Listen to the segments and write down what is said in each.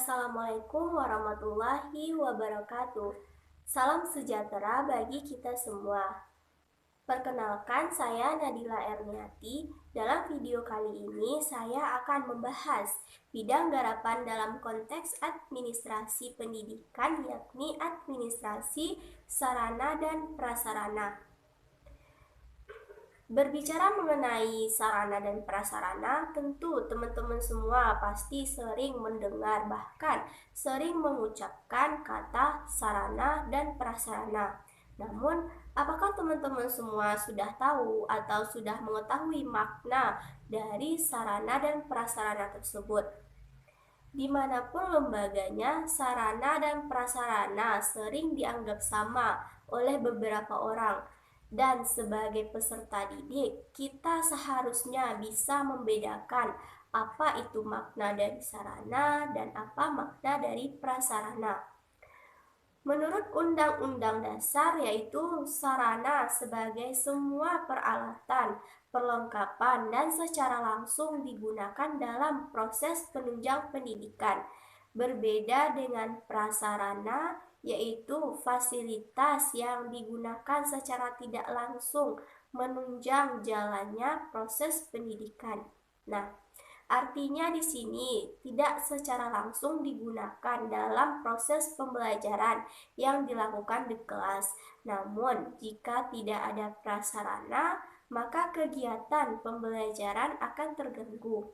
Assalamualaikum warahmatullahi wabarakatuh. Salam sejahtera bagi kita semua. Perkenalkan, saya Nadila Erniati. Dalam video kali ini, saya akan membahas bidang garapan dalam konteks administrasi pendidikan, yakni administrasi sarana dan prasarana. Berbicara mengenai sarana dan prasarana, tentu teman-teman semua pasti sering mendengar bahkan sering mengucapkan kata sarana dan prasarana. Namun, apakah teman-teman semua sudah tahu atau sudah mengetahui makna dari sarana dan prasarana tersebut? Dimanapun lembaganya, sarana dan prasarana sering dianggap sama oleh beberapa orang. Dan sebagai peserta didik, kita seharusnya bisa membedakan apa itu makna dari sarana dan apa makna dari prasarana. Menurut Undang-Undang Dasar, yaitu sarana sebagai semua peralatan, perlengkapan, dan secara langsung digunakan dalam proses penunjang pendidikan. Berbeda dengan prasarana, yaitu fasilitas yang digunakan secara tidak langsung menunjang jalannya proses pendidikan. Nah, artinya di sini tidak secara langsung digunakan dalam proses pembelajaran yang dilakukan di kelas. Namun, jika tidak ada prasarana, maka kegiatan pembelajaran akan terganggu.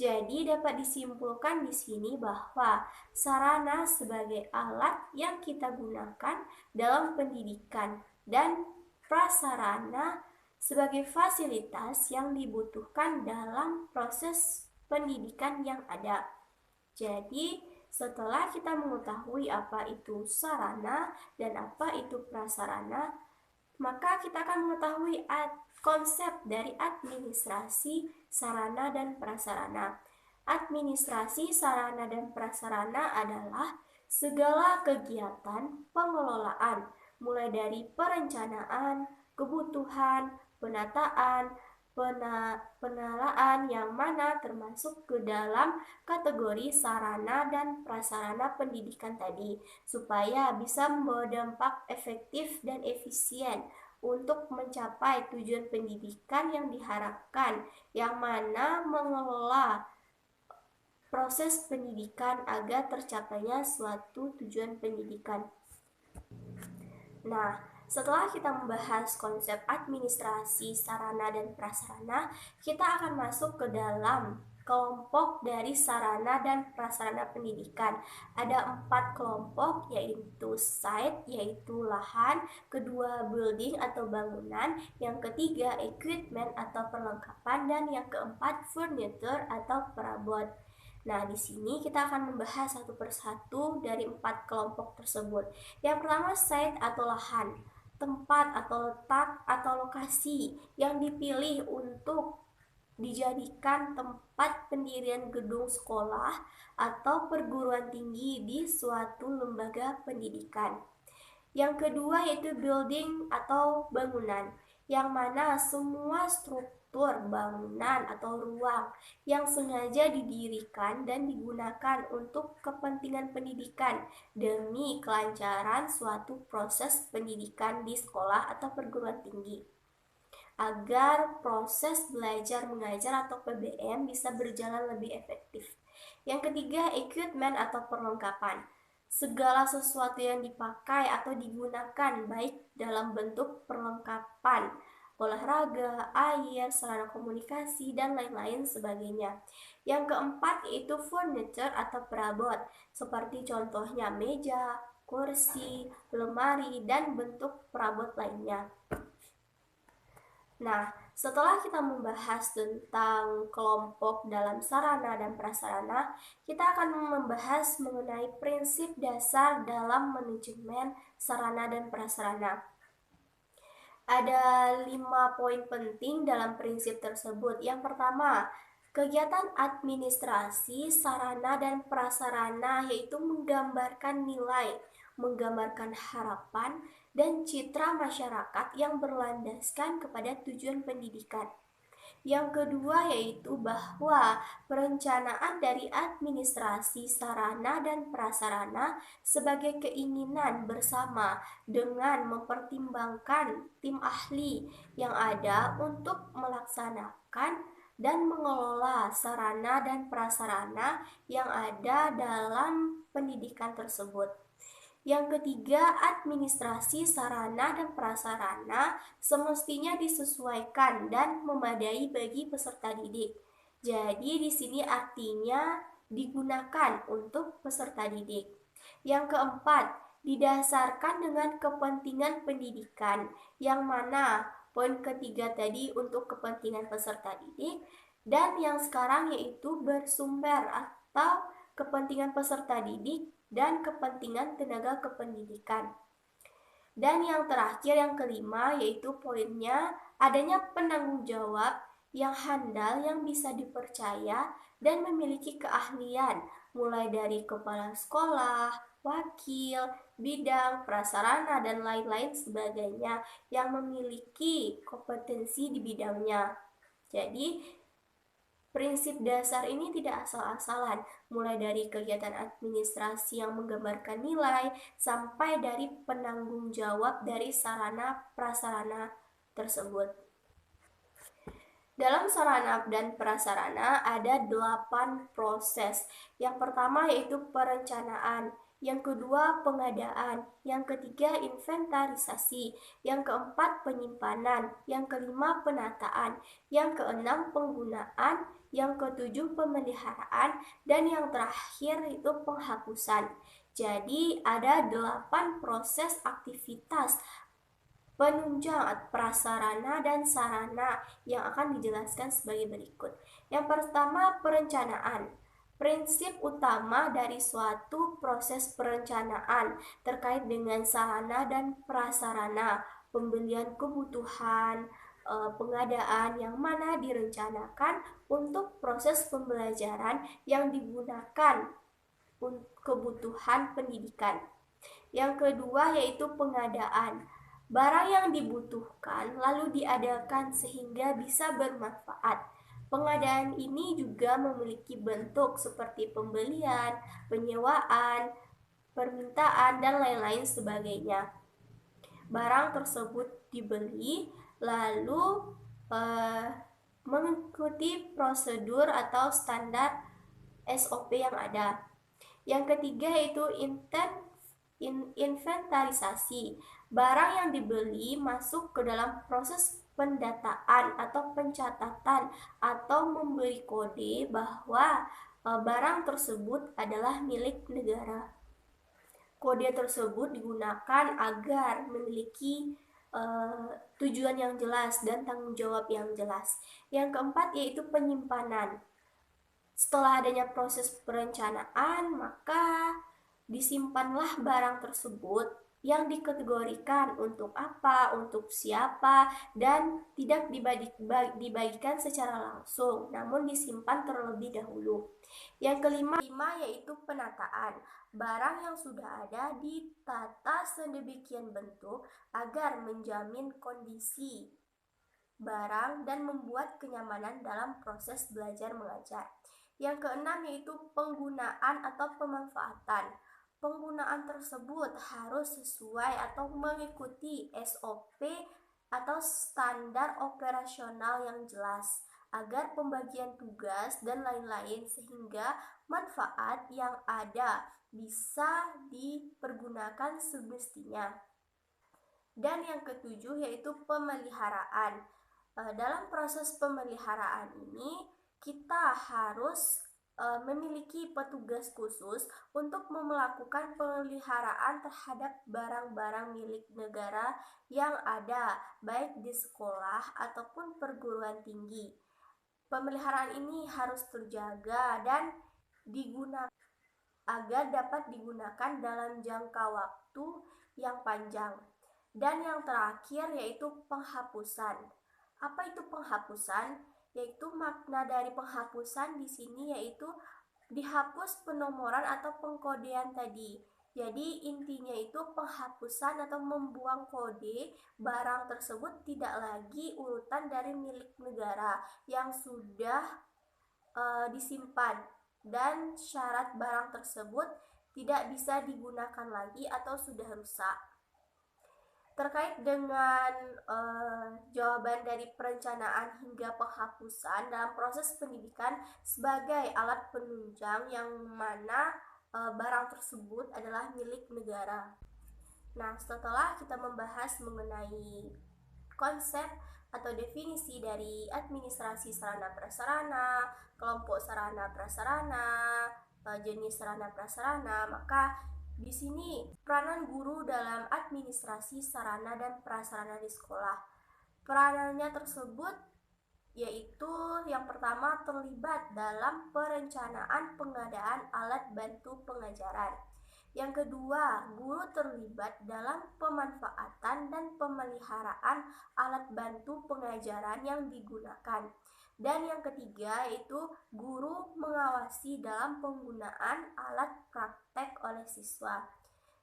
Jadi dapat disimpulkan di sini bahwa sarana sebagai alat yang kita gunakan dalam pendidikan dan prasarana sebagai fasilitas yang dibutuhkan dalam proses pendidikan yang ada. Jadi, setelah kita mengetahui apa itu sarana dan apa itu prasarana, maka kita akan mengetahui konsep dari administrasi sarana dan prasarana. Administrasi sarana dan prasarana adalah segala kegiatan pengelolaan, mulai dari perencanaan, kebutuhan, penataan, penalaan yang mana termasuk ke dalam kategori sarana dan prasarana pendidikan tadi, supaya bisa membawa dampak efektif dan efisien untuk mencapai tujuan pendidikan yang diharapkan, yang mana mengelola proses pendidikan agar tercapainya suatu tujuan pendidikan. Nah, setelah kita membahas konsep administrasi sarana dan prasarana, kita akan masuk ke dalam kelompok dari sarana dan prasarana pendidikan. Ada 4 kelompok, yaitu site, yaitu lahan, kedua building atau bangunan, yang ketiga equipment atau perlengkapan, dan yang keempat furniture atau perabot. Nah, di sini kita akan membahas satu persatu dari 4 kelompok tersebut. Yang pertama, site atau lahan, tempat atau letak atau lokasi yang dipilih untuk dijadikan tempat pendirian gedung sekolah atau perguruan tinggi di suatu lembaga pendidikan. Yang kedua yaitu building atau bangunan, yang mana semua struktur bangunan atau ruang yang sengaja didirikan dan digunakan untuk kepentingan pendidikan demi kelancaran suatu proses pendidikan di sekolah atau perguruan tinggi, agar proses belajar mengajar atau PBM bisa berjalan lebih efektif. Yang ketiga, equipment atau perlengkapan. Segala sesuatu yang dipakai atau digunakan baik dalam bentuk perlengkapan, olahraga, air, sarana komunikasi, dan lain-lain sebagainya. Yang keempat yaitu furniture atau perabot, seperti contohnya meja, kursi, lemari, dan bentuk perabot lainnya. Nah, setelah kita membahas tentang kelompok dalam sarana dan prasarana, kita akan membahas mengenai prinsip dasar dalam manajemen sarana dan prasarana. Ada 5 poin penting dalam prinsip tersebut. Yang pertama, kegiatan administrasi sarana dan prasarana yaitu menggambarkan nilai, menggambarkan harapan, dan citra masyarakat yang berlandaskan kepada tujuan pendidikan. Yang kedua yaitu bahwa perencanaan dari administrasi sarana dan prasarana sebagai keinginan bersama dengan mempertimbangkan tim ahli yang ada untuk melaksanakan dan mengelola sarana dan prasarana yang ada dalam pendidikan tersebut. Yang ketiga, administrasi sarana dan prasarana semestinya disesuaikan dan memadai bagi peserta didik. Jadi di sini artinya digunakan untuk peserta didik. Yang keempat, didasarkan dengan kepentingan pendidikan, yang mana poin ketiga tadi untuk kepentingan peserta didik, dan yang sekarang yaitu bersumber atau kepentingan peserta didik dan kepentingan tenaga kependidikan. Dan yang terakhir, yang kelima, yaitu poinnya adanya penanggung jawab yang handal, yang bisa dipercaya dan memiliki keahlian, mulai dari kepala sekolah, wakil, bidang, prasarana, dan lain-lain sebagainya yang memiliki kompetensi di bidangnya. Jadi, prinsip dasar ini tidak asal-asalan, mulai dari kegiatan administrasi yang menggambarkan nilai, sampai dari penanggung jawab dari sarana prasarana tersebut. Dalam sarana dan prasarana ada 8 proses. Yang pertama yaitu perencanaan, yang kedua pengadaan, yang ketiga inventarisasi, yang keempat penyimpanan, yang kelima penataan, yang keenam penggunaan, yang ketujuh pemeliharaan, dan yang terakhir itu penghapusan. Jadi ada 8 proses aktivitas penunjang prasarana dan sarana yang akan dijelaskan sebagai berikut. Yang pertama, perencanaan. Prinsip utama dari suatu proses perencanaan terkait dengan sarana dan prasarana, pembelian kebutuhan, pengadaan yang mana direncanakan untuk proses pembelajaran yang digunakan untuk kebutuhan pendidikan. Yang kedua yaitu pengadaan. Barang yang dibutuhkan lalu diadakan sehingga bisa bermanfaat. Pengadaan ini juga memiliki bentuk seperti pembelian, penyewaan, permintaan, dan lain-lain sebagainya. Barang tersebut dibeli lalu mengikuti prosedur atau standar SOP yang ada. Yang ketiga yaitu inventarisasi. Barang yang dibeli masuk ke dalam proses pendataan atau pencatatan atau memberi kode bahwa barang tersebut adalah milik negara. Kode tersebut digunakan agar memiliki tujuan yang jelas dan tanggung jawab yang jelas. Yang keempat yaitu penyimpanan. Setelah adanya proses perencanaan, maka disimpanlah barang tersebut yang dikategorikan untuk apa, untuk siapa, dan tidak dibagikan secara langsung, namun disimpan terlebih dahulu. Yang kelima yaitu penataan. Barang yang sudah ada ditata sedemikian bentuk agar menjamin kondisi barang dan membuat kenyamanan dalam proses belajar mengajar. Yang keenam yaitu penggunaan atau pemanfaatan. Penggunaan tersebut harus sesuai atau mengikuti SOP atau standar operasional yang jelas agar pembagian tugas dan lain-lain sehingga manfaat yang ada bisa dipergunakan semestinya. Dan yang ketujuh yaitu pemeliharaan. Dalam proses pemeliharaan ini kita harus memiliki petugas khusus untuk melakukan pemeliharaan terhadap barang-barang milik negara yang ada baik di sekolah ataupun perguruan tinggi. Pemeliharaan ini harus terjaga dan digunakan agar dapat digunakan dalam jangka waktu yang panjang. Dan yang terakhir yaitu penghapusan. Apa itu penghapusan? Yaitu makna dari penghapusan di sini yaitu dihapus penomoran atau pengkodean tadi. Jadi intinya itu penghapusan atau membuang kode barang tersebut tidak lagi urutan dari milik negara yang sudah disimpan, dan syarat barang tersebut tidak bisa digunakan lagi atau sudah rusak. Terkait dengan jawaban dari perencanaan hingga penghapusan dalam proses pendidikan sebagai alat penunjang yang mana barang tersebut adalah milik negara. Nah, setelah kita membahas mengenai konsep atau definisi dari administrasi sarana prasarana, kelompok sarana prasarana, jenis sarana prasarana, maka di sini peranan guru dalam administrasi sarana dan prasarana di sekolah. Peranannya tersebut yaitu yang pertama terlibat dalam perencanaan pengadaan alat bantu pengajaran. Yang kedua, guru terlibat dalam pemanfaatan dan pemeliharaan alat bantu pengajaran yang digunakan. Dan yang ketiga yaitu guru mengawasi dalam penggunaan alat praktek oleh siswa.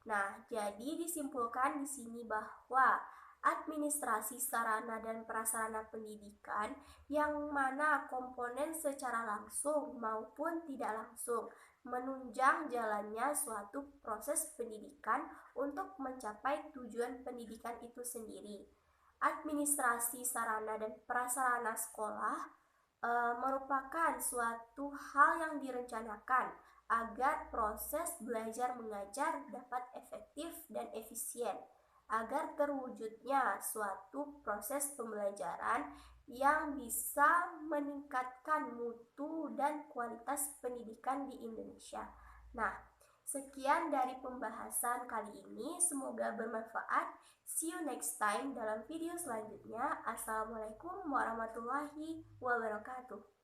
Nah, jadi disimpulkan di sini bahwa administrasi sarana dan prasarana pendidikan yang mana komponen secara langsung maupun tidak langsung menunjang jalannya suatu proses pendidikan untuk mencapai tujuan pendidikan itu sendiri. Administrasi sarana dan prasarana sekolah merupakan suatu hal yang direncanakan agar proses belajar mengajar dapat efektif dan efisien, agar terwujudnya suatu proses pembelajaran yang bisa meningkatkan mutu dan kualitas pendidikan di Indonesia. Nah, sekian dari pembahasan kali ini, semoga bermanfaat. See you next time dalam video selanjutnya. Assalamualaikum warahmatullahi wabarakatuh.